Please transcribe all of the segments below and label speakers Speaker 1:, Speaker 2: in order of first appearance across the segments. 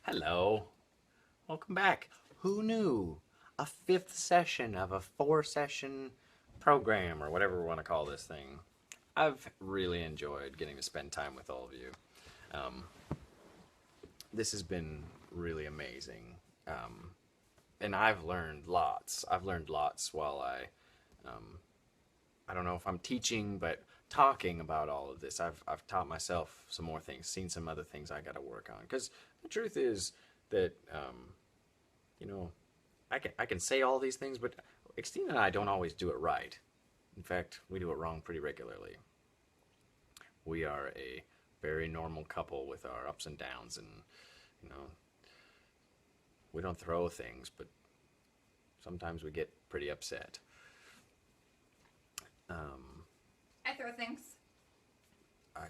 Speaker 1: Hello. Welcome back. Who knew? A fifth session of a four-session program, or whatever we want to call this thing. I've really enjoyed getting to spend time with all of you. Um, this has been really amazing. And I've learned lots. I've learned lots while I don't know if I'm teaching, but talking about all of this, I've taught myself some more things, seen some other things I got to work on. Because the truth is that, you know, I can say all these things, but Extina and I don't always do it right. In fact, we do it wrong pretty regularly. We are a very normal couple with our ups and downs, and you know, we don't throw things, but sometimes we get pretty upset. Um,
Speaker 2: I throw things.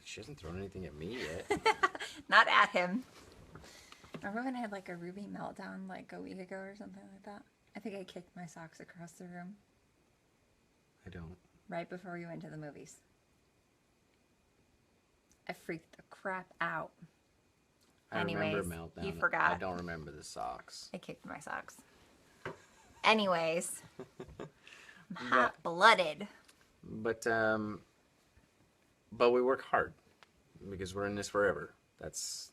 Speaker 1: she hasn't thrown anything at me yet.
Speaker 2: Not at him. Remember when I had like a Ruby meltdown like a week ago or something like that? I think I kicked my socks across the room
Speaker 1: I don't.
Speaker 2: right before we went to the movies. I freaked the crap out.
Speaker 1: I
Speaker 2: Anyways,
Speaker 1: remember meltdown.
Speaker 2: you forgot.
Speaker 1: I don't remember the socks.
Speaker 2: I kicked my socks. Anyways, I'm hot-blooded.
Speaker 1: But we work hard because we're in this forever. That's,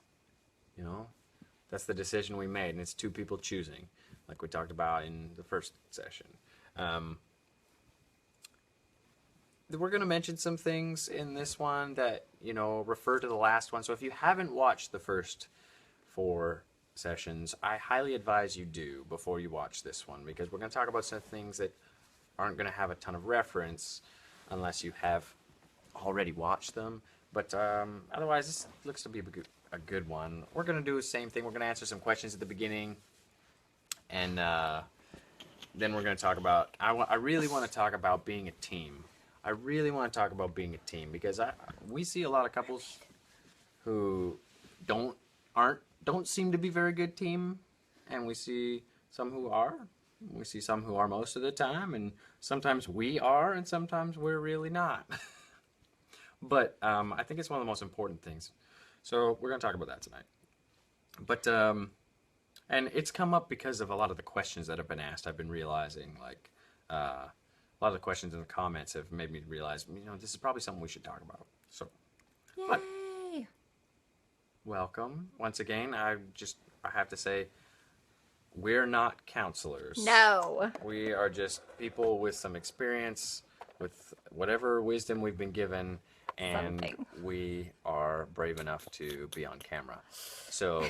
Speaker 1: that's the decision we made, and it's two people choosing, like we talked about in the first session. We're going to mention some things in this one that, refer to the last one. So if you haven't watched the first four sessions, I highly advise you do before you watch this one, because we're going to talk about some things that aren't going to have a ton of reference unless you have already watched them. But otherwise, this looks to be a good one. We're going to do the same thing. We're going to answer some questions at the beginning, and then we're going to talk about, I really want to talk about being a team. I really want to talk about being a team, because we see a lot of couples who don't seem to be very good team, and we see some who are. We see some who are most of the time, and sometimes we are, and sometimes we're really not. But I think it's one of the most important things. So we're going to talk about that tonight. But and it's come up because of a lot of the questions that have been asked. I've been realizing, like, a lot of the questions in the comments have made me realize, this is probably something we should talk about. So, but
Speaker 2: Yay!
Speaker 1: welcome once again. I have to say, we're not counselors.
Speaker 2: No.
Speaker 1: We are just people with some experience, with whatever wisdom we've been given, and
Speaker 2: Something.
Speaker 1: we are brave enough to be on camera. So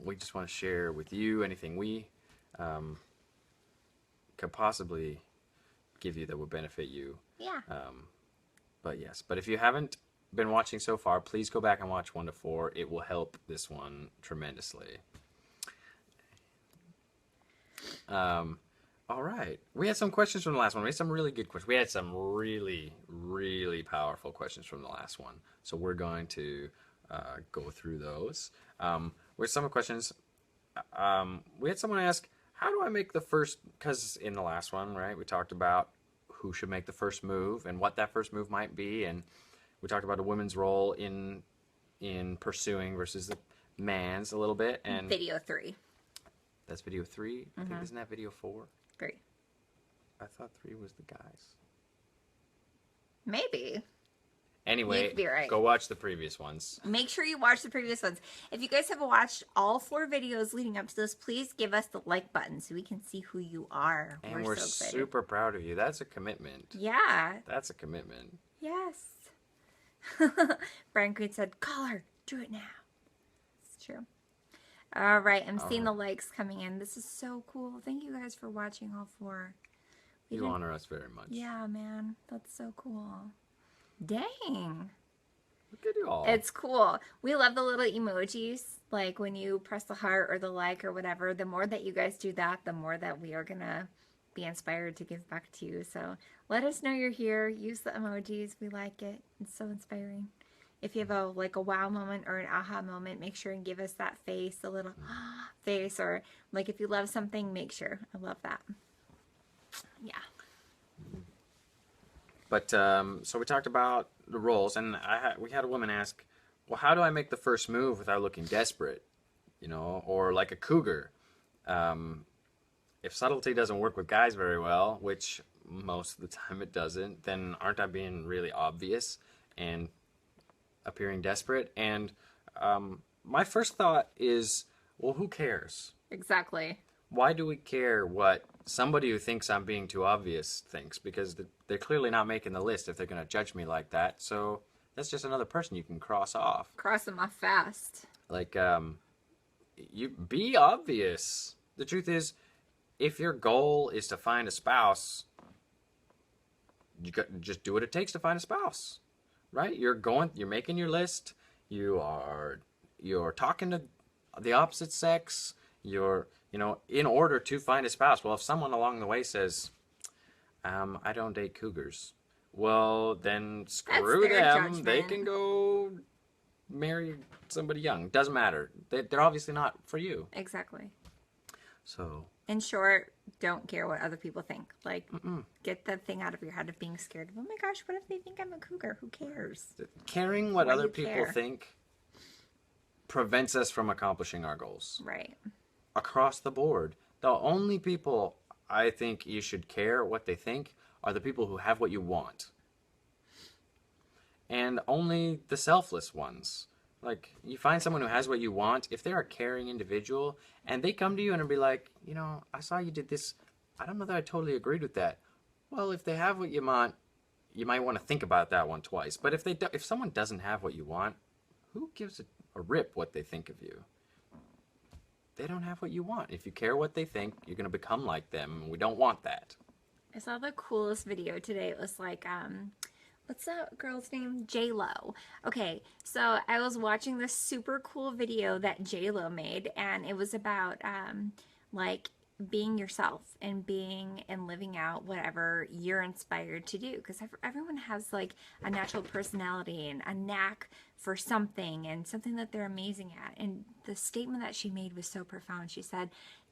Speaker 1: we just want to share with you anything we could possibly give you that would benefit you.
Speaker 2: Yeah.
Speaker 1: But if you haven't been watching so far, please go back and watch 1 to 4. It will help this one tremendously. All right. We had some questions from the last one. We had some really good questions. We had some really, really powerful questions from the last one. So we're going to go through those. With some of the questions, we had someone ask, how do I make the first, because in the last one, right, we talked about who should make the first move and what that first move might be, and we talked about a woman's role in pursuing versus the man's a little bit. And
Speaker 2: Video 3.
Speaker 1: that's video 3. I think, isn't that video 4?
Speaker 2: 3.
Speaker 1: I thought 3 was the guys.
Speaker 2: Maybe.
Speaker 1: Anyway,
Speaker 2: You could be right.
Speaker 1: go watch the previous ones.
Speaker 2: Make sure you watch the previous ones. If you guys have watched all 4 videos leading up to this, please give us the like button so we can see who you are.
Speaker 1: And we're
Speaker 2: so excited.
Speaker 1: super proud of you. That's a commitment.
Speaker 2: Yeah.
Speaker 1: That's a commitment.
Speaker 2: Yes. Brian Queen said, call her. Do it now. It's true. All right. I'm seeing the likes coming in. This is so cool. Thank you guys for watching all 4.
Speaker 1: You honor us very much.
Speaker 2: Yeah, man. That's so cool. Dang.
Speaker 1: Look at you all.
Speaker 2: It's cool. We love the little emojis. Like when you press the heart or the like or whatever, the more that you guys do that, the more that we are going to be inspired to give back to you. So let us know you're here. Use the emojis. We like it. It's so inspiring. If you have a wow moment or an aha moment, make sure and give us that face, a little face. Or like if you love something, make sure. I love that. Yeah.
Speaker 1: But so we talked about the roles, and we had a woman ask, well, how do I make the first move without looking desperate? you know, or like a cougar. If subtlety doesn't work with guys very well, which most of the time it doesn't, then aren't I being really obvious and appearing desperate? And my first thought is, well, who cares?
Speaker 2: Exactly.
Speaker 1: Why do we care what somebody who thinks I'm being too obvious thinks? Because they're clearly not making the list if they're going to judge me like that. So that's just another person you can cross off.
Speaker 2: Cross them off fast.
Speaker 1: Like, you be obvious. The truth is, if your goal is to find a spouse, just do what it takes to find a spouse, right? You're making your list. You're talking to the opposite sex. In order to find a spouse. Well, if someone along the way says, I don't date cougars, well, then screw them.
Speaker 2: Judgment.
Speaker 1: They can go marry somebody young. Doesn't matter. They're obviously not for you.
Speaker 2: Exactly.
Speaker 1: So,
Speaker 2: in short, don't care what other people think. Like, get that thing out of your head of being scared. Oh my gosh, what if they think I'm a cougar? Who cares?
Speaker 1: Caring what
Speaker 2: Why
Speaker 1: other
Speaker 2: you
Speaker 1: people
Speaker 2: care?
Speaker 1: think prevents us from accomplishing our goals.
Speaker 2: Right.
Speaker 1: Across the board. The only people I think you should care what they think are the people who have what you want. And only the selfless ones. Like, you find someone who has what you want, if they're a caring individual, and they come to you and be like, I saw you did this. I don't know that I totally agreed with that. Well, if they have what you want, you might want to think about that one twice. But if someone doesn't have what you want, who gives a rip what they think of you? They don't have what you want. If you care what they think, you're going to become like them, and we don't want that.
Speaker 2: I saw the coolest video today. It was like, what's that girl's name? J-Lo. Okay, so I was watching this super cool video that J-Lo made, and it was about, like, being yourself and being and living out whatever you're inspired to do, because everyone has like a natural personality and a knack for something and something that they're amazing at. And the statement that she made was so profound. She said,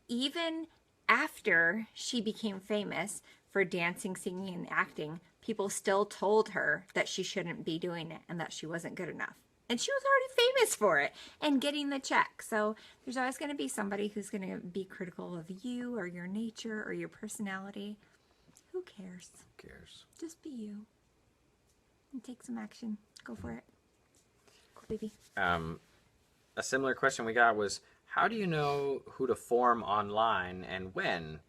Speaker 2: even after she became famous for dancing, singing, and acting, people still told her that she shouldn't be doing it and that she wasn't good enough. And she was already famous for it and getting the check. So there's always going to be somebody who's going to be critical of you or your nature or your personality. Who cares?
Speaker 1: Who cares?
Speaker 2: Just be you. And take some action. Go for it. Go, baby.
Speaker 1: A similar question we got was, how do you know who to form online and when,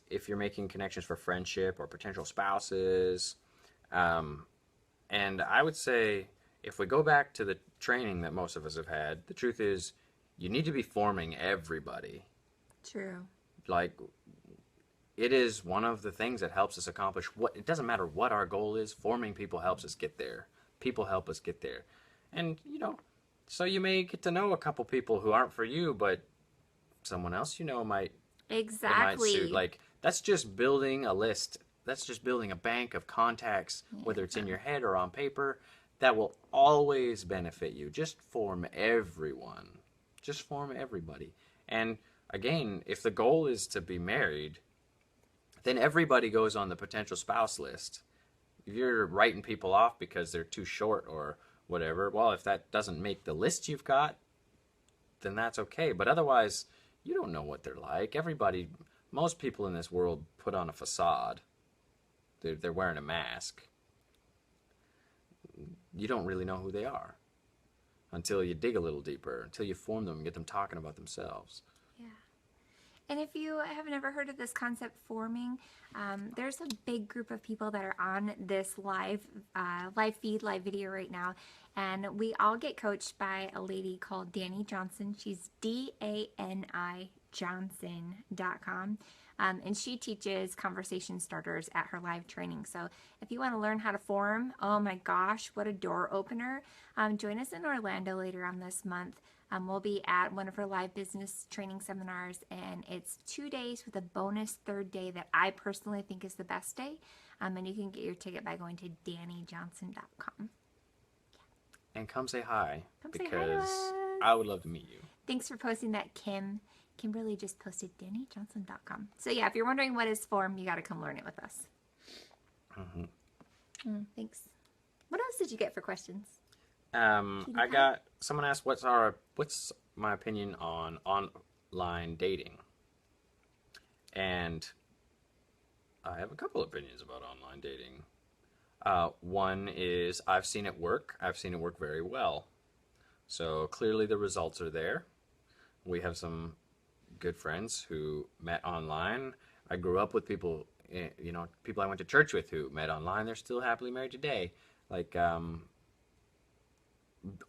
Speaker 1: if you're making connections for friendship or potential spouses? And I would say, if we go back to the training that most of us have had, the truth is, you need to be forming everybody.
Speaker 2: True.
Speaker 1: Like, it is one of the things that helps us accomplish it doesn't matter what our goal is, forming people helps us get there. People help us get there. And, so you may get to know a couple people who aren't for you, but someone else might
Speaker 2: Exactly.
Speaker 1: suit. Like, that's just building a list. That's just building a bank of contacts, whether it's in your head or on paper, that will always benefit you. Just form everyone. Just form everybody. And again, if the goal is to be married, then everybody goes on the potential spouse list. If you're writing people off because they're too short or whatever, well, if that doesn't make the list you've got, then that's okay. But otherwise, you don't know what they're like. Most people in this world put on a facade. They're wearing a mask. You don't really know who they are until you dig a little deeper, until you form them and get them talking about themselves.
Speaker 2: Yeah. And if you have never heard of this concept, forming, there's a big group of people that are on this live feed, live video right now. And we all get coached by a lady called Dani Johnson. She's DANI Johnson.com. And she teaches conversation starters at her live training. So if you want to learn how to form, oh my gosh, what a door opener. Join us in Orlando later on this month. We'll be at one of her live business training seminars, and it's 2 days with a bonus third day that I personally think is the best day. And you can get your ticket by going to DaniJohnson.com.
Speaker 1: And come say hi,
Speaker 2: Come say hi to
Speaker 1: because
Speaker 2: us.
Speaker 1: I would love to meet you.
Speaker 2: Thanks for posting that, Kim. Kimberly just posted DaniJohnson.com. So yeah, if you're wondering what is form, you got to come learn it with us. Thanks. What else did you get for questions?
Speaker 1: I got someone asked what's my opinion on online dating. And I have a couple opinions about online dating. One is I've seen it work. I've seen it work very well. So clearly the results are there. We have some good friends who met online. I grew up with people, people I went to church with who met online. They're still happily married today. Like,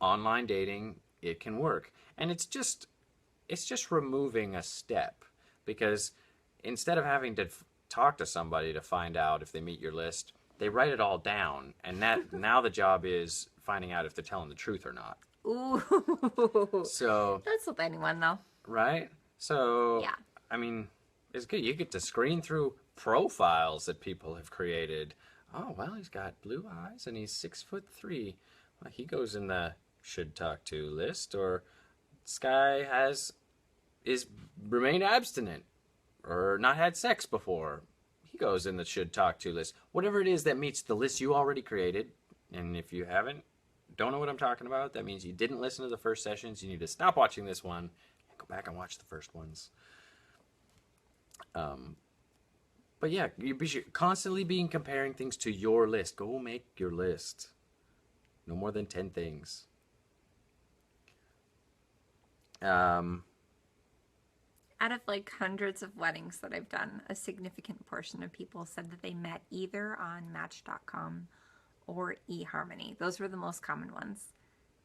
Speaker 1: online dating, it can work. And it's just removing a step, because instead of having to talk to somebody to find out if they meet your list, they write it all down, and that now the job is finding out if they're telling the truth or not.
Speaker 2: Ooh.
Speaker 1: So,
Speaker 2: That's with anyone, though.
Speaker 1: right? So,
Speaker 2: Yeah.
Speaker 1: I mean, it's good. You get to screen through profiles that people have created. Oh, well, he's got blue eyes and he's 6'3". Well, he goes in the should talk to list. Or this guy is remained abstinent or not had sex before. He goes in the should talk to list. Whatever it is that meets the list you already created. And if you don't know what I'm talking about, that means you didn't listen to the first sessions. You need to stop watching this one and go back and watch the first ones. But yeah, you should constantly being comparing things to your list. Go make your list. No more than 10 things.
Speaker 2: Out of like hundreds of weddings that I've done, a significant portion of people said that they met either on Match.com or eHarmony. Those were the most common ones.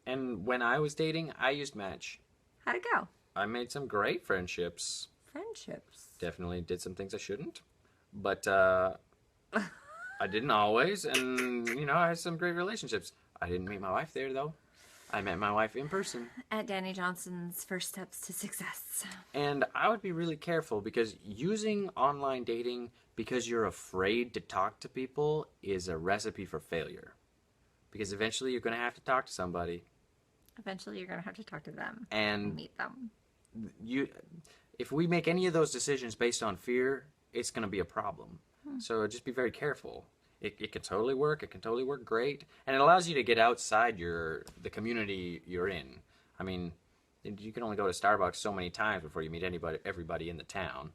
Speaker 1: And when I was dating, I used Match.
Speaker 2: How'd it go?
Speaker 1: I made some great friendships.
Speaker 2: Friendships.
Speaker 1: Definitely did some things I shouldn't. But I didn't always. And, I had some great relationships. I didn't meet my wife there, though. I met my wife in person.
Speaker 2: At Danny Johnson's First Steps to Success.
Speaker 1: And I would be really careful, because using online dating because you're afraid to talk to people is a recipe for failure. Because eventually you're going to have to talk to somebody.
Speaker 2: Eventually you're going to have to talk to them
Speaker 1: And
Speaker 2: meet them.
Speaker 1: If we make any of those decisions based on fear, it's going to be a problem. So just be very careful. It can totally work. It can totally work great. And it allows you to get outside the community you're in. I mean, you can only go to Starbucks so many times before you meet everybody in the town.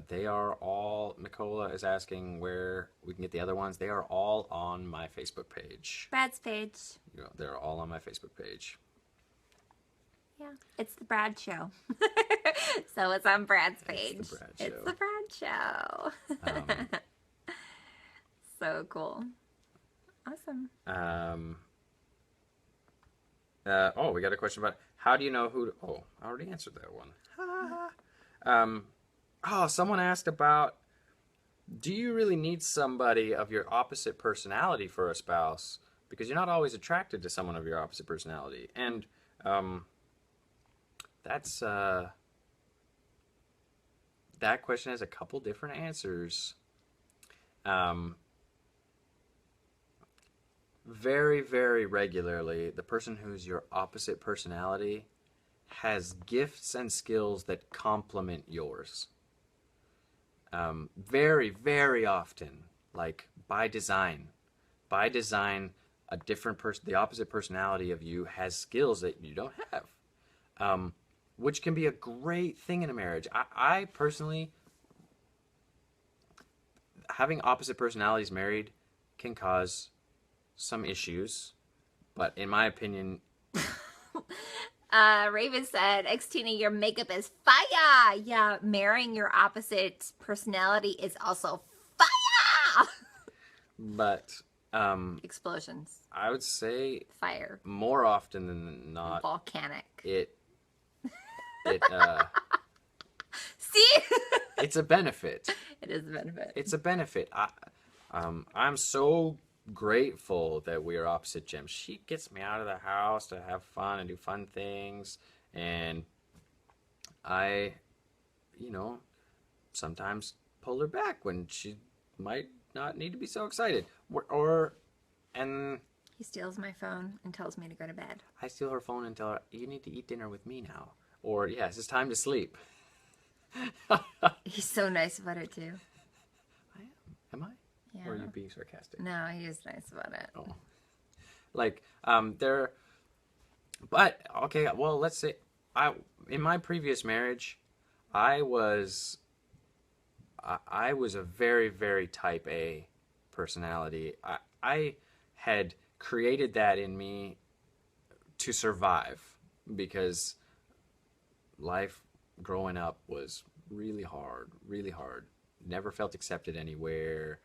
Speaker 1: They are all, Nicola is asking where we can get the other ones. They are all on my Facebook page.
Speaker 2: Brad's page.
Speaker 1: They're all on my Facebook page.
Speaker 2: Yeah, it's the Brad Show. So it's on Brad's page.
Speaker 1: It's the Brad Show.
Speaker 2: It's the Brad Show. So cool. Awesome.
Speaker 1: We got a question about how do you know who to... Oh, I already answered that one. Someone asked about, do you really need somebody of your opposite personality for a spouse? Because you're not always attracted to someone of your opposite personality. And that question has a couple different answers. Very, very regularly, the person who's your opposite personality has gifts and skills that complement yours. Very, very often, like by design, a different person, the opposite personality of you, has skills that you don't have, which can be a great thing in a marriage. I personally, having opposite personalities married can cause some issues, but in my opinion...
Speaker 2: Raven said, Tina, your makeup is fire. Yeah, marrying your opposite personality is also fire.
Speaker 1: But
Speaker 2: explosions.
Speaker 1: I would say
Speaker 2: Fire.
Speaker 1: more often than not,
Speaker 2: Volcanic.
Speaker 1: it
Speaker 2: See?
Speaker 1: it's a benefit.
Speaker 2: It is a benefit.
Speaker 1: It's a benefit. I'm so grateful that we are opposite gems. She gets me out of the house to have fun and do fun things, and I, sometimes pull her back when she might not need to be so excited. And
Speaker 2: He steals my phone and tells me to go to bed.
Speaker 1: I steal her phone and tell her, you need to eat dinner with me now. Or, yes, it's time to sleep.
Speaker 2: He's so nice about it too.
Speaker 1: I am. Am I? Or are
Speaker 2: Yeah.
Speaker 1: you being sarcastic?
Speaker 2: No, he was nice about it.
Speaker 1: Oh. Like, there, but, okay, well, let's say, in my previous marriage, I was, I was a very, very type A personality. I had created that in me to survive because life growing up was really hard, really hard. Never felt accepted anywhere,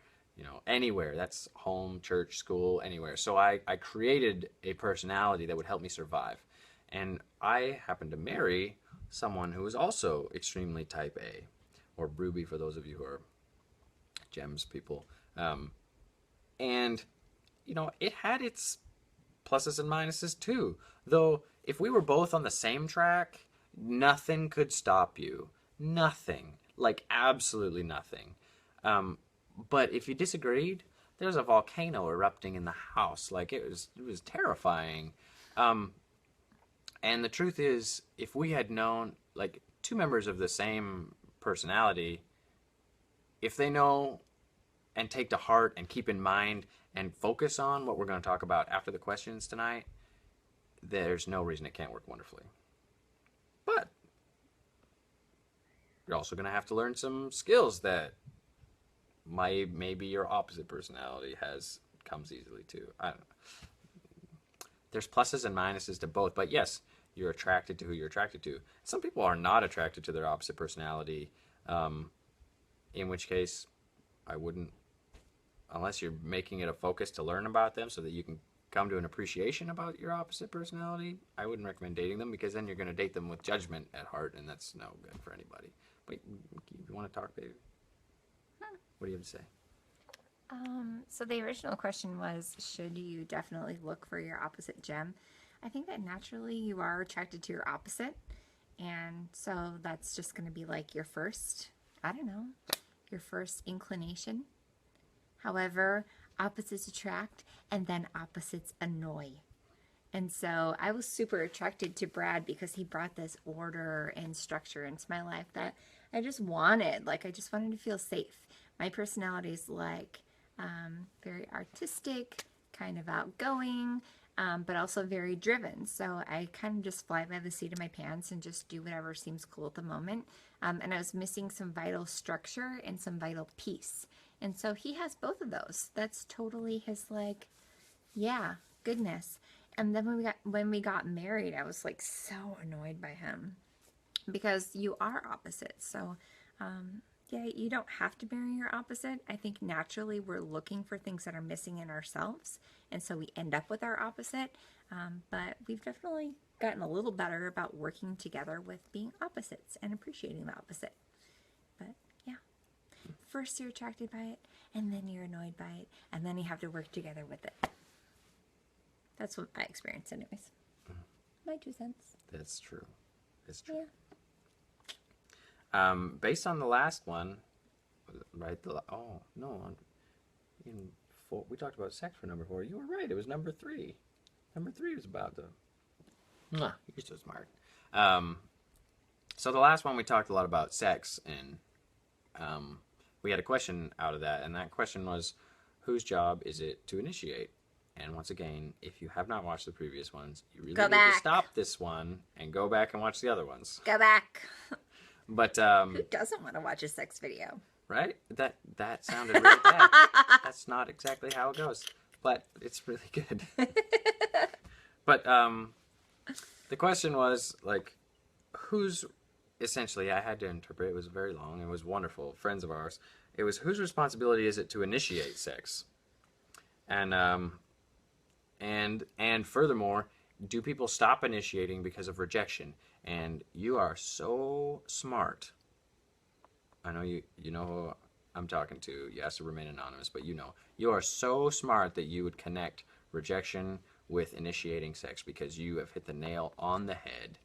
Speaker 1: anywhere. That's home, church, school, anywhere. So I created a personality that would help me survive. And I happened to marry someone who was also extremely type A, or Ruby for those of you who are gems people. And, it had its pluses and minuses too. Though, if we were both on the same track, nothing could stop you. Nothing. Like, absolutely nothing. But if you disagreed, there's a volcano erupting in the house. Like, it was terrifying. And the truth is, if we had known, like, two members of the same personality, if they know and take to heart and keep in mind and focus on what we're going to talk about after the questions tonight, there's no reason it can't work wonderfully. But you're also going to have to learn some skills that maybe your opposite personality comes easily to. I don't know. There's pluses and minuses to both, but yes, you're attracted to who you're attracted to. Some people are not attracted to their opposite personality, in which case I wouldn't, unless you're making it a focus to learn about them so that you can come to an appreciation about your opposite personality, I wouldn't recommend dating them, because then you're going to date them with judgment at heart, and that's no good for anybody. Wait, you want to talk, baby? What do you have to say?
Speaker 2: So the original question was, should you definitely look for your opposite gem? I think that naturally you are attracted to your opposite. And so that's just going to be like your first, I don't know, your first inclination. However, opposites attract and then opposites annoy. And so I was super attracted to Brad because he brought this order and structure into my life that I just wanted. Like, I just wanted to feel safe. My personality is like very artistic, kind of outgoing, but also very driven. So I kind of just fly by the seat of my pants and just do whatever seems cool at the moment. And I was missing some vital structure and some vital peace. And so he has both of those. That's totally his, like, yeah, goodness. And then when we got married, I was like so annoyed by him because you are opposites. So yeah, you don't have to marry your opposite. I think naturally we're looking for things that are missing in ourselves, and so we end up with our opposite. But we've definitely gotten a little better about working together with being opposites and appreciating the opposite. But yeah, first you're attracted by it, and then you're annoyed by it, and then you have to work together with it. That's what I experienced anyways. My 2 cents.
Speaker 1: That's true. It's true.
Speaker 2: Yeah.
Speaker 1: Based on the last one, right? We talked about sex for number 4. You were right. It was number 3. Number 3 was about the. You're so smart. So the last one we talked a lot about sex, and we had a question out of that, and that question was, whose job is it to initiate? And once again, if you have not watched the previous ones, you really need to stop this one and go back and watch the other ones.
Speaker 2: Go back.
Speaker 1: But
Speaker 2: who doesn't want to watch a sex video?
Speaker 1: Right? That sounded really bad. That's not exactly how it goes, but it's really good. But the question was, like, essentially, I had to interpret. It was very long. It was wonderful. Friends of ours. It was, whose responsibility is it to initiate sex? And furthermore, do people stop initiating because of rejection? And you are so smart. I know you know who I'm talking to. You have to remain anonymous, but you are so smart that you would connect rejection with initiating sex, because you have hit the nail on the head.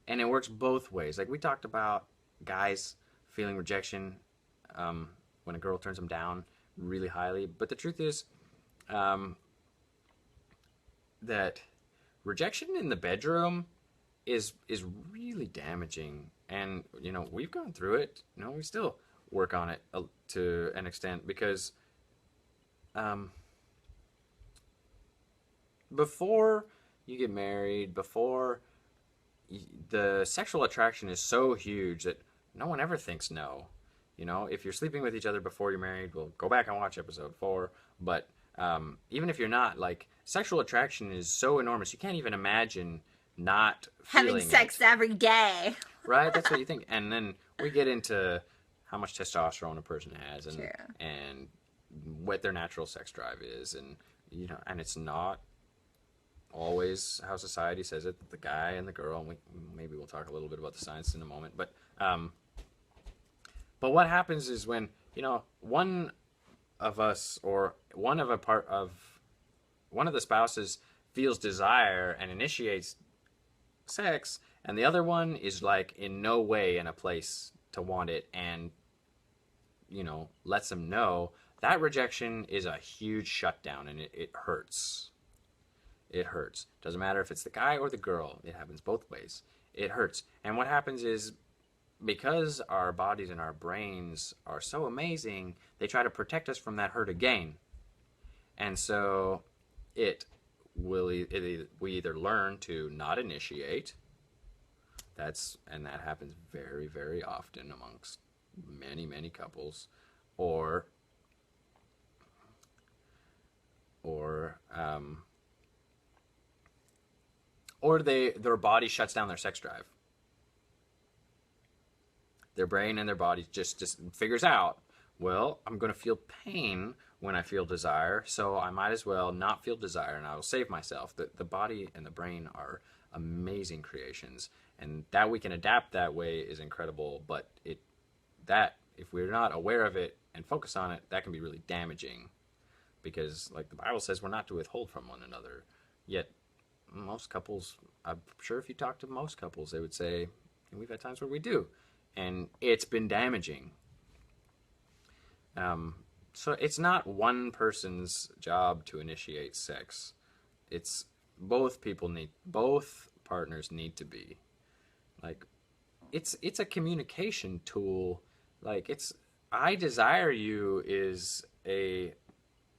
Speaker 1: And it works both ways. Like, we talked about guys feeling rejection when a girl turns them down really highly, but the truth is that rejection in the bedroom is really damaging. And we've gone through it. work on it to an extent because um, before you get married, the sexual attraction is so huge that no one ever thinks no. You know, if you're sleeping with each other before you're married, well, go back and watch episode 4. But even if you're not, like, sexual attraction is so enormous, you can't even imagine not
Speaker 2: Having
Speaker 1: feeling
Speaker 2: sex
Speaker 1: it.
Speaker 2: every day.
Speaker 1: Right? That's what you think. And then we get into how much testosterone a person has
Speaker 2: True.
Speaker 1: and what their natural sex drive is. And, you know, and it's not always how society says it, the guy and the girl, and maybe we'll talk a little bit about the science in a moment, but what happens is when, you know, one of us or one of the spouses feels desire and initiates sex, and the other one is like in no way in a place to want it and, you know, lets them know, that rejection is a huge shutdown, and it hurts. It hurts. Doesn't matter if it's the guy or the girl. It happens both ways. It hurts. And what happens is, because our bodies and our brains are so amazing, they try to protect us from that hurt again. And so we either learn to not initiate. That happens very, very often amongst many, many couples, or their body shuts down their sex drive. Their brain and their body just figures out, well, I'm going to feel pain when I feel desire, so I might as well not feel desire, and I will save myself. The body and the brain are amazing creations, and that we can adapt that way is incredible, but if we're not aware of it and focus on it, that can be really damaging, because like the Bible says, we're not to withhold from one another. Yet most couples, I'm sure if you talk to most couples, they would say, and we've had times where we do, and it's been damaging. So it's not one person's job to initiate sex. It's both partners need to be. Like, it's a communication tool. Like, I desire you is a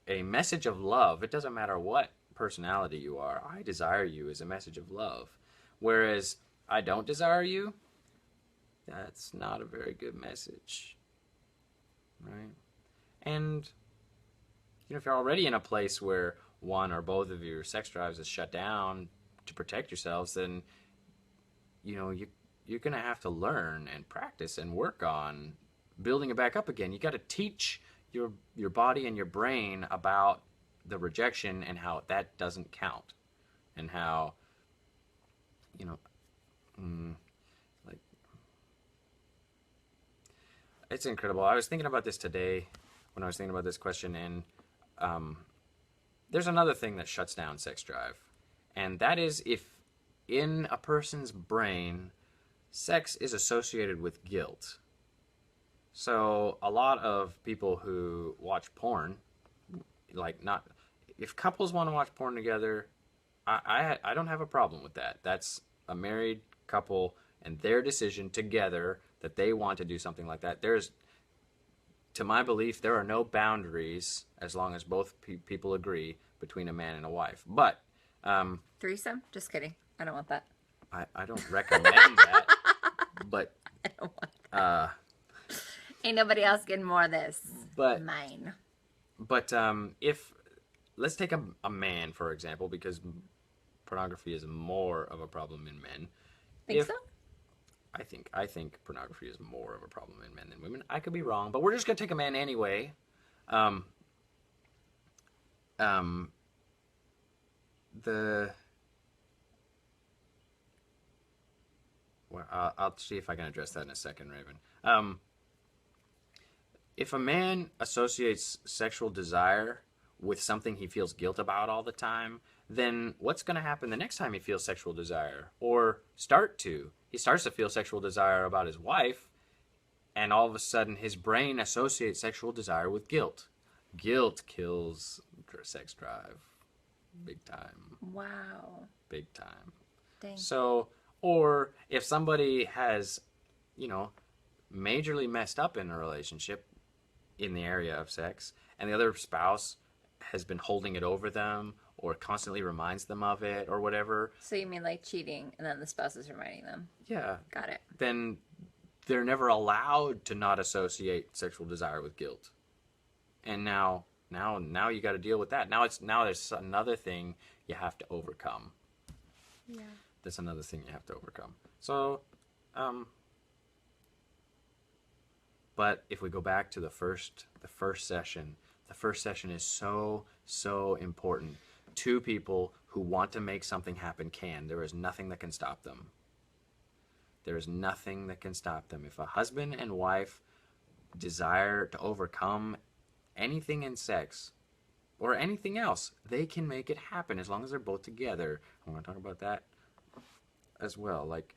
Speaker 1: message of love. It doesn't matter what personality you are. I desire you is a message of love. Whereas I don't desire you, that's not a very good message. Right? And, you know, if you're already in a place where one or both of your sex drives is shut down to protect yourselves, then, you know, you're going to have to learn and practice and work on building it back up again. You got to teach your body and your brain about the rejection and how that doesn't count, and how, you know, like, it's incredible. I was thinking about this today when I was thinking about this question, and there's another thing that shuts down sex drive, and that is if in a person's brain, sex is associated with guilt. So a lot of people who watch porn, like, not, if couples want to watch porn together, I don't have a problem with that. That's a married couple and their decision together that they want to do something like that. To my belief, there are no boundaries as long as both people agree between a man and a wife. But
Speaker 2: Threesome? Just kidding. I don't want that.
Speaker 1: I don't recommend that. But
Speaker 2: I don't want that. Ain't nobody else getting more of this.
Speaker 1: But
Speaker 2: mine.
Speaker 1: But if let's take a man for example, because pornography is more of a problem in men.
Speaker 2: Think so?
Speaker 1: I think pornography is more of a problem in men than women. I could be wrong, but we're just gonna take a man anyway. I'll see if I can address that in a second, Raven. If a man associates sexual desire with something he feels guilt about all the time, then what's going to happen the next time he feels sexual desire? Or he starts to feel sexual desire about his wife, and all of a sudden his brain associates sexual desire with guilt. Guilt kills sex drive. Big time.
Speaker 2: Wow.
Speaker 1: Big time.
Speaker 2: Dang.
Speaker 1: So, or if somebody has, you know, majorly messed up in a relationship in the area of sex, and the other spouse has been holding it over them or constantly reminds them of it or whatever,
Speaker 2: So you mean like cheating and then the spouse is reminding them?
Speaker 1: yeah,
Speaker 2: Got it.
Speaker 1: then they're never allowed to not associate sexual desire with guilt. And now you got to deal with that. Now there's another thing you have to overcome.
Speaker 2: Yeah.
Speaker 1: That's another thing you have to overcome. So, but if we go back to the first session, the first session is so important. Two people who want to make something happen can. There is nothing that can stop them. There is nothing that can stop them. If a husband and wife desire to overcome anything in sex or anything else, they can make it happen as long as they're both together. I want to talk about that as well. Like,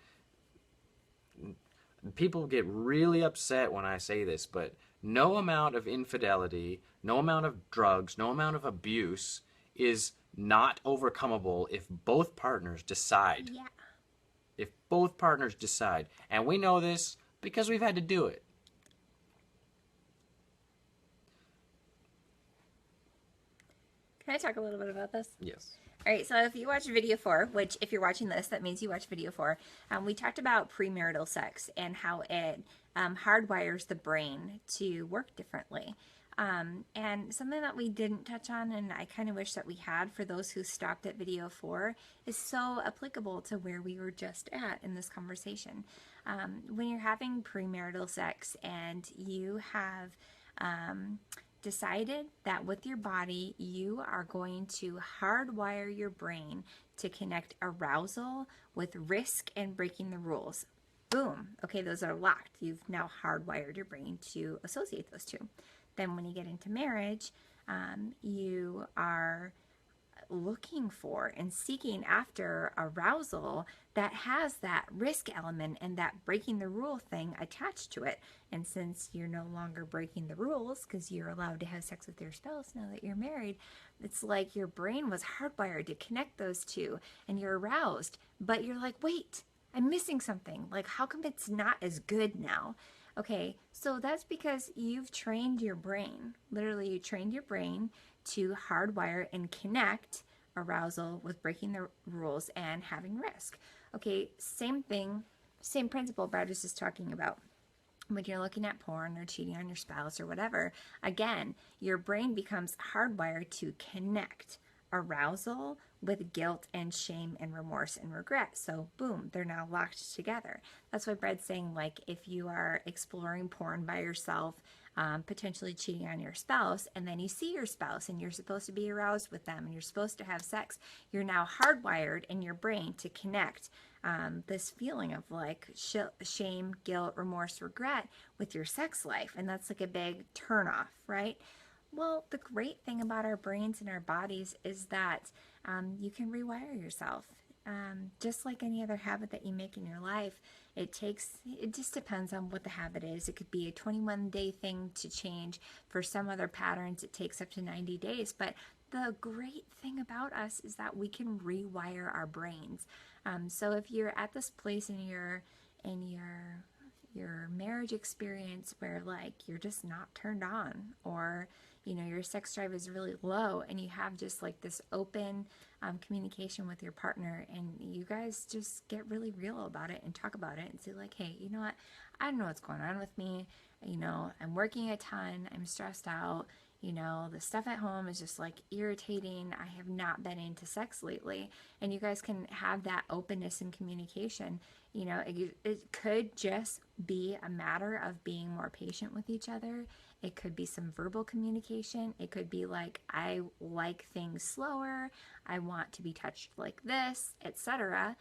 Speaker 1: people get really upset when I say this, but no amount of infidelity, no amount of drugs, no amount of abuse is not overcomable if both partners decide.
Speaker 2: Yeah.
Speaker 1: If both partners decide. And we know this because we've had to do it.
Speaker 2: Can I talk a little bit about this?
Speaker 1: Yes.
Speaker 2: All right, so if you watch video 4, which if you're watching this, that means you watch video 4, we talked about premarital sex and how it hardwires the brain to work differently. And something that we didn't touch on, and I kind of wish that we had for those who stopped at video 4, is so applicable to where we were just at in this conversation. When you're having premarital sex and you have decided that with your body you are going to hardwire your brain to connect arousal with risk and breaking the rules. Boom. Okay, those are locked. You've now hardwired your brain to associate those two. Then when you get into marriage, you are looking for and seeking after arousal that has that risk element and that breaking the rule thing attached to it. And since you're no longer breaking the rules because you're allowed to have sex with your spouse now that you're married, it's like your brain was hardwired to connect those two and you're aroused, but you're like, wait, I'm missing something. Like, how come it's not as good now? Okay, so that's because you've trained your brain. Literally, you trained your brain to hardwire and connect arousal with breaking the rules and having risk. Okay, same thing, same principle Brad was just talking about. When you're looking at porn or cheating on your spouse or whatever, again, your brain becomes hardwired to connect arousal with guilt and shame and remorse and regret. So boom, they're now locked together. That's why Brad's saying, like, if you are exploring porn by yourself, potentially cheating on your spouse, and then you see your spouse and you're supposed to be aroused with them and you're supposed to have sex, you're now hardwired in your brain to connect this feeling of like shame, guilt, remorse, regret with your sex life. And that's like a big turnoff, right? Well, the great thing about our brains and our bodies is that you can rewire yourself. Just like any other habit that you make in your life, it just depends on what the habit is. It could be a 21-day thing to change. For some other patterns, it takes up to 90 days. But the great thing about us is that we can rewire our brains. So if you're at this place in your marriage experience where like you're just not turned on, or you know your sex drive is really low, and you have just like this open communication with your partner, and you guys just get really real about it and talk about it and say like, hey, you know what, I don't know what's going on with me, you know, I'm working a ton, I'm stressed out, you know, the stuff at home is just like irritating, I have not been into sex lately. And you guys can have that openness and communication. You know, it could just be a matter of being more patient with each other. It could be some verbal communication. It could be like, I like things slower, I want to be touched like this, etc.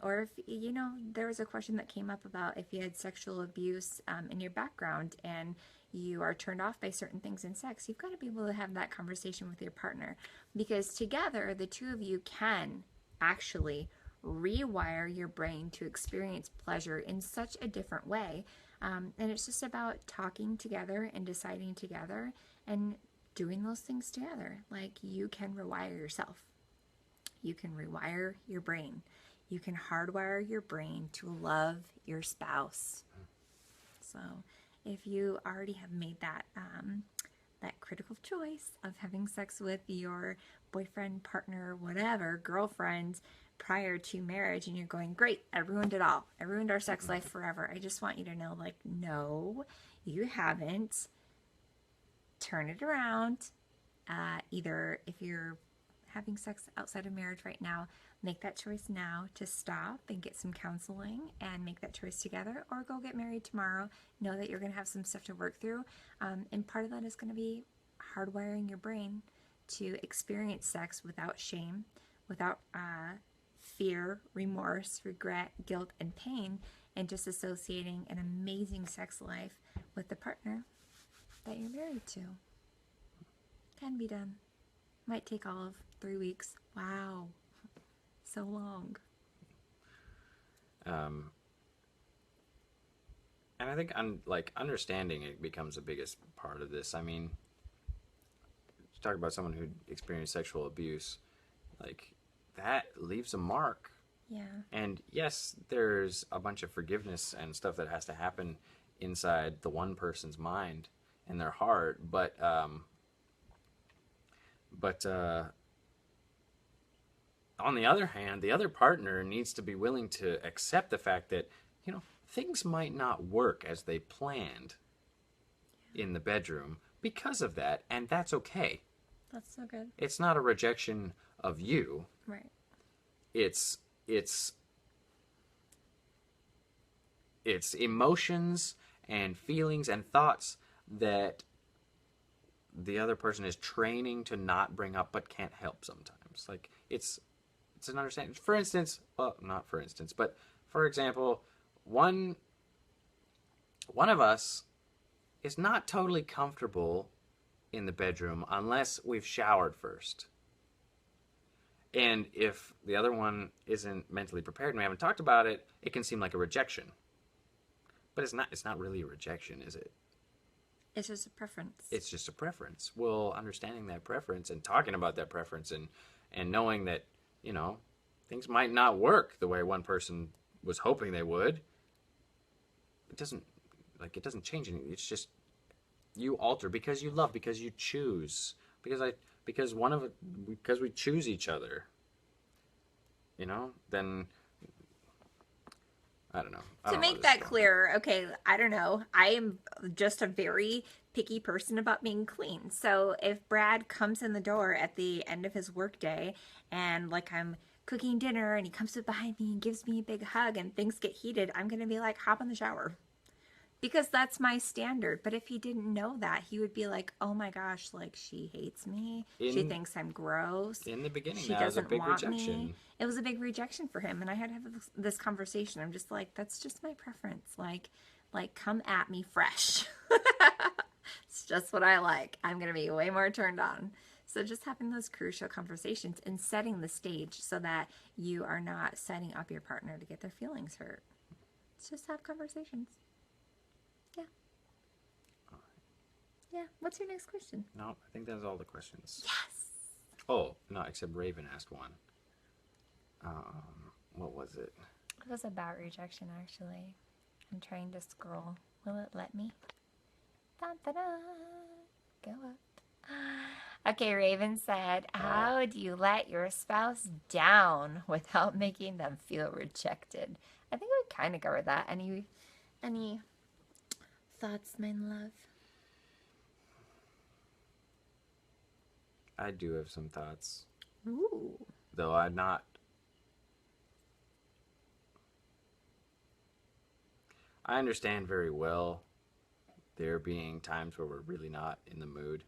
Speaker 2: Or if, you know, there was a question that came up about if you had sexual abuse in your background and you are turned off by certain things in sex, you've got to be able to have that conversation with your partner, because together the two of you can actually rewire your brain to experience pleasure in such a different way. And it's just about talking together and deciding together and doing those things together. Like, you can rewire yourself. You can rewire your brain. You can hardwire your brain to love your spouse. So if you already have made that that critical choice of having sex with your boyfriend, partner, whatever, girlfriend prior to marriage, and you're going, great, I ruined it all. I ruined our sex life forever. I just want you to know, like, no, you haven't. Turn it around. Either if you're having sex outside of marriage right now, make that choice now to stop and get some counseling and make that choice together, or go get married tomorrow. Know that you're going to have some stuff to work through. And part of that is going to be hardwiring your brain to experience sex without shame, without fear, remorse, regret, guilt, and pain, and just associating an amazing sex life with the partner that you're married to. Can be done. Might take all of 3 weeks. Wow. So long.
Speaker 1: And I think understanding it becomes the biggest part of this. I mean, talk about someone who experienced sexual abuse, like that leaves a mark.
Speaker 2: Yeah.
Speaker 1: And yes, there's a bunch of forgiveness and stuff that has to happen inside the one person's mind and their heart, but on the other hand, the other partner needs to be willing to accept the fact that, things might not work as they planned in the bedroom because of that, and that's okay.
Speaker 2: That's so good.
Speaker 1: It's not a rejection of you.
Speaker 2: Right.
Speaker 1: It's emotions and feelings and thoughts that the other person is training to not bring up but can't help sometimes. Like, it's an understanding. For instance, well, not for instance, but for example, one of us is not totally comfortable in the bedroom unless we've showered first. And if the other one isn't mentally prepared and we haven't talked about it, it can seem like a rejection. But it's not really a rejection, is it?
Speaker 2: It's just a preference.
Speaker 1: It's just a preference. Well, understanding that preference and talking about that preference and knowing that, things might not work the way one person was hoping they would. It doesn't change anything. It's just you alter because you love, because you choose, because we choose each other. Then I don't know.
Speaker 2: To make that clearer, okay, I don't know. I am just a very picky person about being clean. So if Brad comes in the door at the end of his workday and like I'm cooking dinner and he comes up behind me and gives me a big hug and things get heated, I'm going to be like, hop in the shower. Because that's my standard. But if he didn't know that, he would be like, oh my gosh, like she hates me. She thinks I'm gross.
Speaker 1: In the beginning,
Speaker 2: she
Speaker 1: that was a
Speaker 2: doesn't
Speaker 1: big
Speaker 2: want
Speaker 1: rejection.
Speaker 2: me. It was a big rejection for him. And I had to have this conversation. I'm just like, that's just my preference. Like come at me fresh. It's just what I like. I'm going to be way more turned on. So just having those crucial conversations and setting the stage so that you are not setting up your partner to get their feelings hurt. Just have conversations. Yeah.
Speaker 1: All right.
Speaker 2: Yeah. What's your next question?
Speaker 1: No, I think that's all the questions.
Speaker 2: Yes.
Speaker 1: Oh, no, except Raven asked one. What was it?
Speaker 2: It was about rejection, actually. I'm trying to scroll. Will it let me? Dun, dun, dun. Go up. Okay, Raven said, how do you let your spouse down without making them feel rejected? I think we kind of covered that. Any thoughts, my love?
Speaker 1: I do have some thoughts.
Speaker 2: Ooh.
Speaker 1: Though I understand very well there being times where we're really not in the mood.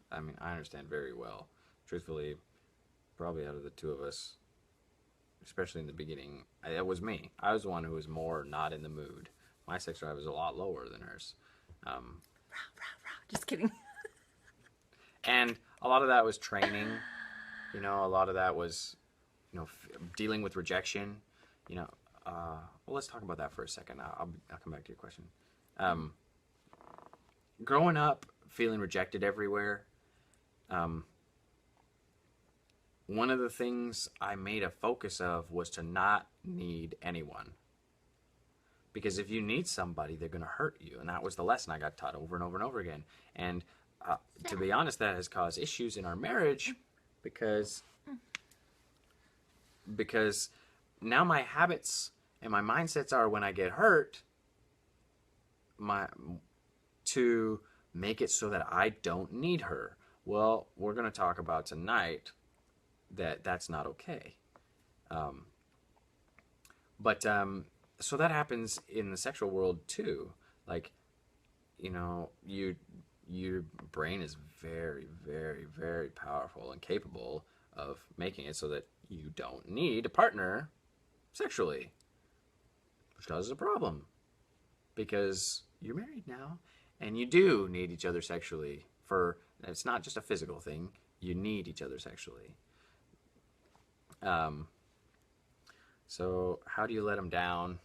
Speaker 1: I mean, I understand very well. Truthfully, probably out of the two of us, especially in the beginning, it was me. I was the one who was more not in the mood. My sex drive was a lot lower than hers.
Speaker 2: Just kidding.
Speaker 1: And a lot of that was training. A lot of that was, dealing with rejection. Well, let's talk about that for a second. I'll come back to your question. Growing up, feeling rejected everywhere, one of the things I made a focus of was to not need anyone. Because if you need somebody, they're going to hurt you. And that was the lesson I got taught over and over and over again. And to be honest, that has caused issues in our marriage because now my habits and my mindsets are when I get hurt, to make it so that I don't need her. Well, we're going to talk about tonight that that's not okay. So that happens in the sexual world too. Like, you know, your brain is very, very, very powerful and capable of making it so that you don't need a partner sexually, which causes a problem because you're married now and you do need each other sexually. It's not just a physical thing. You need each other sexually. So how do you let them down?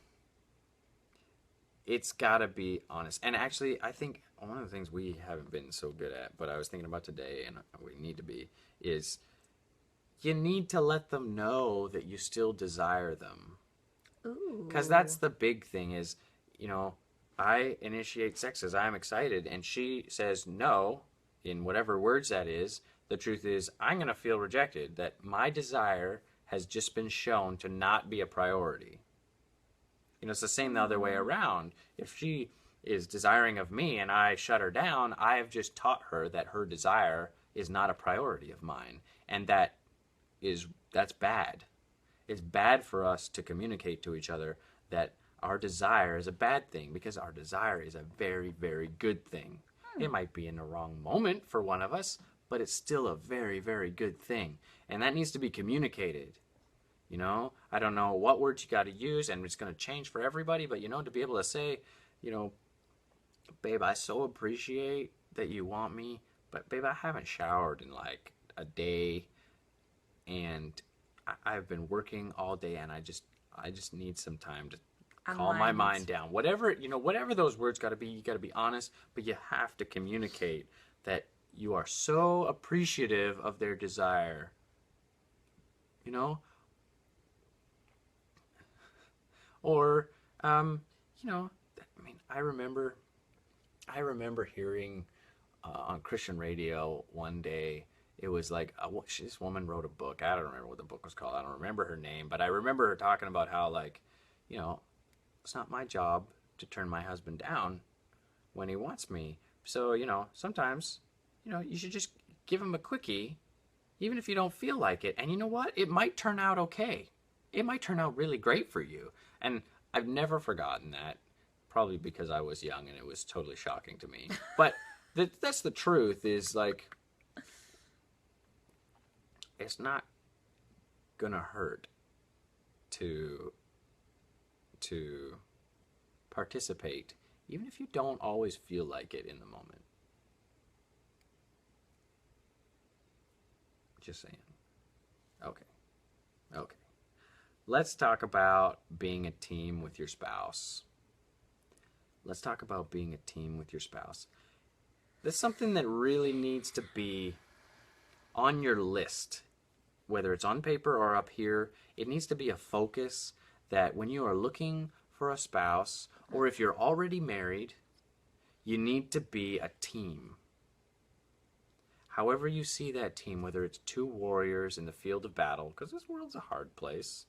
Speaker 1: It's got to be honest. And actually, I think one of the things we haven't been so good at, but I was thinking about today, and we need to be, is you need to let them know that you still desire them.
Speaker 2: Ooh.
Speaker 1: Because that's the big thing is, you know, I initiate sex as I'm excited, and she says no, in whatever words that is. The truth is, I'm going to feel rejected, that my desire has just been shown to not be a priority. You know, it's the same the other way around. If she is desiring of me and I shut her down, I have just taught her that her desire is not a priority of mine. And that's bad. It's bad for us to communicate to each other that our desire is a bad thing, because our desire is a very, very good thing. It might be in the wrong moment for one of us, but it's still a very, very good thing. And that needs to be communicated. You know, I don't know what words you got to use, and it's going to change for everybody, but, you know, to be able to say, you know, babe, I so appreciate that you want me, but, babe, I haven't showered in like a day, and I've been working all day, and I just need some time to calm my mind down. Whatever those words got to be, you got to be honest, but you have to communicate that you are so appreciative of their desire. You know? Or, you know, I mean, I remember hearing on Christian radio one day, it was like, this woman wrote a book. I don't remember what the book was called. I don't remember her name, but I remember her talking about how, like, you know, it's not my job to turn my husband down when he wants me. So, you know, sometimes, you know, you should just give him a quickie, even if you don't feel like it. And you know what? It might turn out okay. It might turn out really great for you. And I've never forgotten that, probably because I was young and it was totally shocking to me. But that's the truth, is like, it's not gonna hurt to participate, even if you don't always feel like it in the moment. Just saying. Okay. Let's talk about being a team with your spouse. That's something that really needs to be on your list, whether it's on paper or up here. It needs to be a focus that when you are looking for a spouse, or if you're already married, you need to be a team. However you see that team, whether it's two warriors in the field of battle, because this world's a hard place,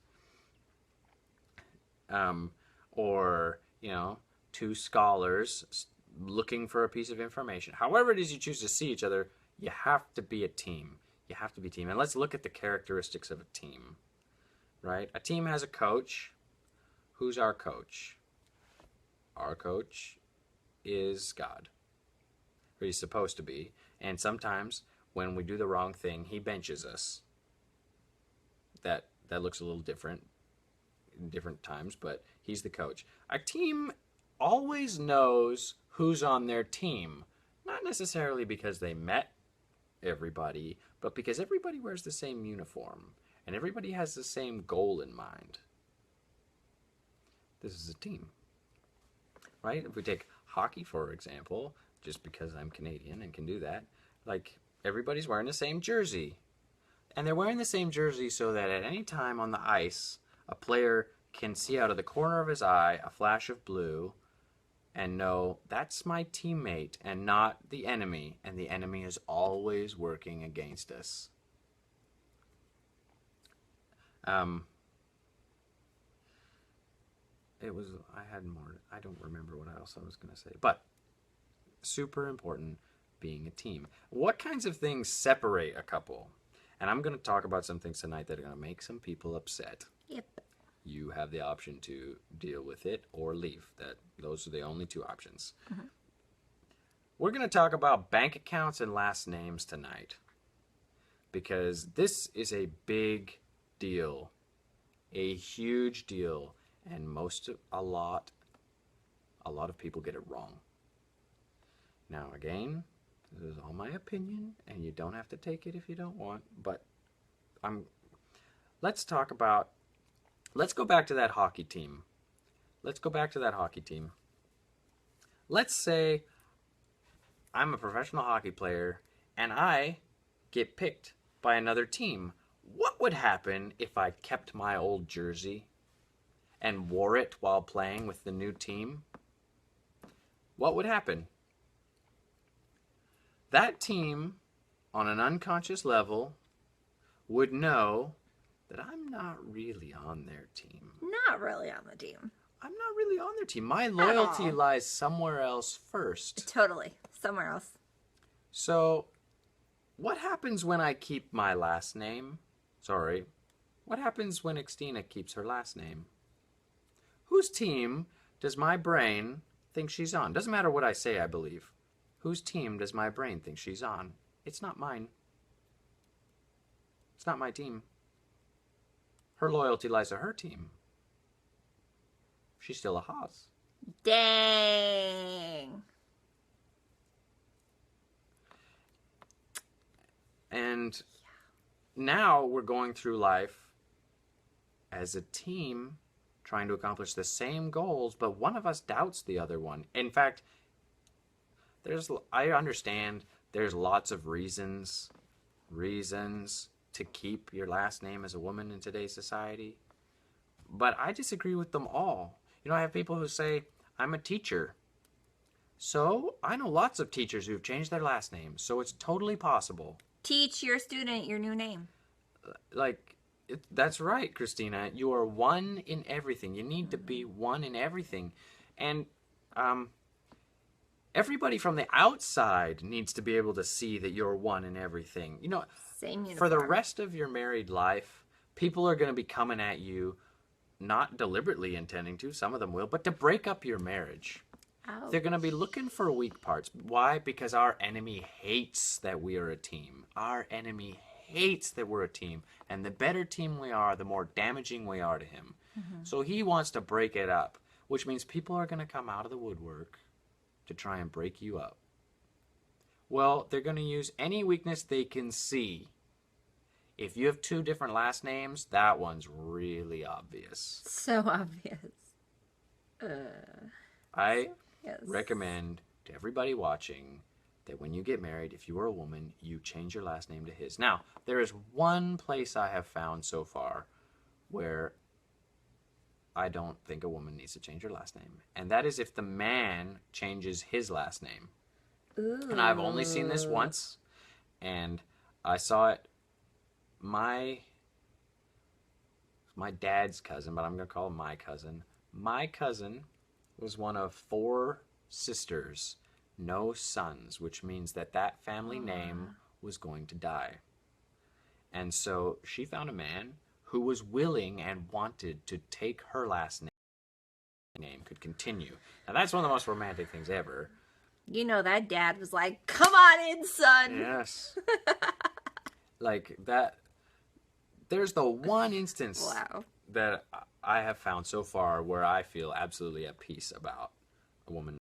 Speaker 1: or, you know, two scholars looking for a piece of information. However it is you choose to see each other, you have to be a team. And let's look at the characteristics of a team, right? A team has a coach. Who's our coach? Our coach is God. Or he's supposed to be. And sometimes when we do the wrong thing, he benches us. That looks a little different in different times, but he's the coach. A team always knows who's on their team. Not necessarily because they met everybody, but because everybody wears the same uniform and everybody has the same goal in mind. This is a team, right? If we take hockey, for example, just because I'm Canadian and can do that, like, everybody's wearing the same jersey. And they're wearing the same jersey so that at any time on the ice, a player can see out of the corner of his eye a flash of blue and know that's my teammate and not the enemy, and the enemy is always working against us. I had more, I don't remember what else I was going to say, but super important being a team. What kinds of things separate a couple? And I'm going to talk about some things tonight that are going to make some people upset.
Speaker 2: Yep.
Speaker 1: You have the option to deal with it or leave. Those are the only two options. Mm-hmm. We're going to talk about bank accounts and last names tonight, because this is a big deal, a huge deal, and a lot of people get it wrong. Now, again, this is all my opinion, and you don't have to take it if you don't want, but let's go back to that hockey team. Let's say I'm a professional hockey player, and I get picked by another team. What would happen if I kept my old jersey and wore it while playing with the new team? What would happen? That team, on an unconscious level, would know that I'm not really on their team.
Speaker 2: Not really on the team.
Speaker 1: I'm not really on their team. My loyalty lies somewhere else first.
Speaker 2: Totally. Somewhere else.
Speaker 1: So, what happens when I keep my last name? Sorry. What happens when Xtina keeps her last name? Whose team does my brain think she's on? Doesn't matter what I say, I believe. Whose team does my brain think she's on? It's not mine. It's not my team. Her loyalty lies to her team. She's still a Haas.
Speaker 2: Dang.
Speaker 1: And now we're going through life as a team, trying to accomplish the same goals, but one of us doubts the other one. In fact, I understand there's lots of reasons to keep your last name as a woman in today's society, but I disagree with them all. I have people who say, I'm a teacher. So I know lots of teachers who've changed their last name, so it's totally possible.
Speaker 2: Teach your student your new name.
Speaker 1: That's right, Christina. You are one in everything. You need to be one in everything. And everybody from the outside needs to be able to see that you're one in everything.
Speaker 2: Same uniform.
Speaker 1: For the rest of your married life, people are going to be coming at you, not deliberately intending to, some of them will, but to break up your marriage.
Speaker 2: Ouch.
Speaker 1: They're going to be looking for weak parts. Why? Because our enemy hates that we are a team. Our enemy hates that we're a team. And the better team we are, the more damaging we are to him. Mm-hmm. So he wants to break it up, which means people are going to come out of the woodwork to try and break you up. Well, they're going to use any weakness they can see. If you have two different last names, that one's really obvious.
Speaker 2: So obvious.
Speaker 1: I recommend to everybody watching that when you get married, if you are a woman, you change your last name to his. Now, there is one place I have found so far where I don't think a woman needs to change her last name. And that is if the man changes his last name.
Speaker 2: Ooh.
Speaker 1: And I've only seen this once. And I saw it. My dad's cousin, but I'm going to call him my cousin. My cousin was one of 4 sisters, no sons, which means that family name was going to die. And so she found a man who was willing and wanted to take her last name, could continue. Now that's one of the most romantic things ever.
Speaker 2: That dad was like, come on in, son.
Speaker 1: Yes. Like that. There's the one instance that I have found so far where I feel absolutely at peace about a woman